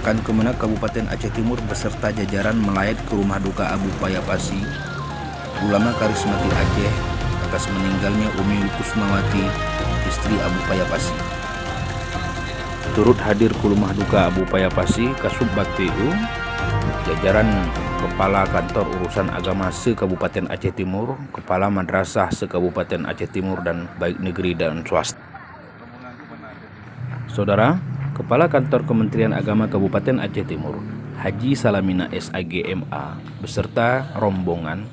Kepalakan Kemenak Kabupaten Aceh Timur beserta jajaran melayat ke rumah duka Abu Payapasi, ulama karismatik Aceh, atas meninggalnya Umi Kusmawati, istri Abu Payapasi. Turut hadir ke rumah duka Abu Payapasi Kasubag TU, jajaran Kepala Kantor Urusan Agama se-Kabupaten Aceh Timur, Kepala Madrasah se-Kabupaten Aceh Timur, dan baik negeri dan swasta. Saudara, Kepala Kantor Kementerian Agama Kabupaten Aceh Timur, Haji Salamina SAGMA, beserta rombongan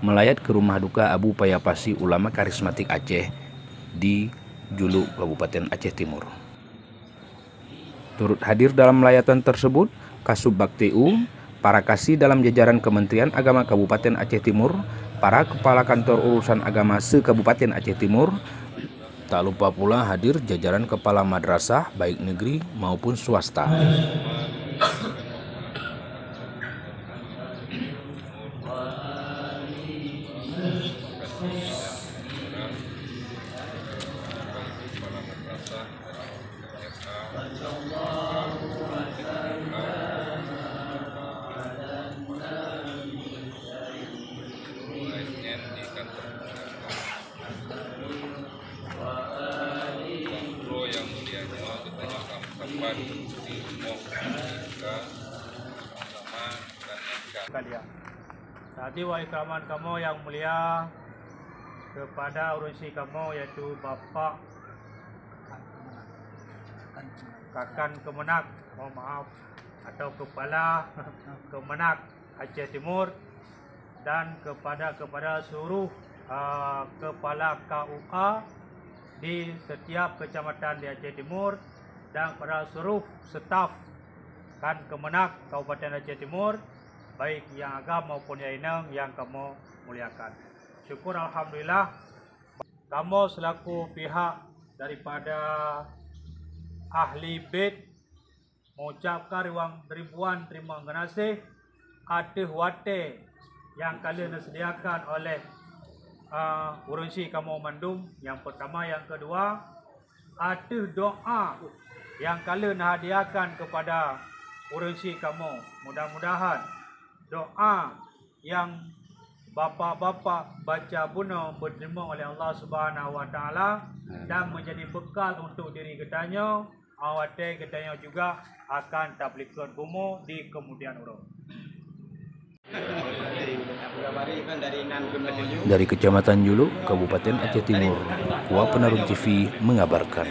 melayat ke rumah duka Abu Payapasi, ulama karismatik Aceh di Julu, Kabupaten Aceh Timur. Turut hadir dalam layatan tersebut Kasubag TU, para kasih dalam jajaran Kementerian Agama Kabupaten Aceh Timur, para Kepala Kantor Urusan Agama se-Kabupaten Aceh Timur. Tak lupa pula hadir jajaran kepala madrasah baik negeri maupun swasta. Tadi wa ikraman kamu yang mulia kepada urusi kamu, yaitu Bapak Kakan Kemenak, mohon maaf, atau Kepala Kemenak Aceh Timur, dan kepada seluruh kepala KUA di setiap kecamatan di Aceh Timur, dan pada seluruh staf Kan Kemenak Kabupaten Aceh Timur, baik yang agama maupun yang lain yang kamu muliakan. Syukur alhamdulillah, kamu selaku pihak daripada ahli bait mengucapkan ribuan terima kasih atas wate yang kalian sediakan oleh urusi kamu Mandum. Yang pertama, yang kedua, atas doa yang kalian hadiahkan kepada urusi kamu. Mudah-mudahan doa yang bapa-bapa baca bunuh diterima oleh Allah Subhanahu Wa Taala dan menjadi bekal untuk diri kitanya, awate kitanya juga akan tablikkan bumu di kemudian hari. Dari Kecamatan Julu, Kabupaten Aceh Timur, Kuah Penarung TV mengabarkan.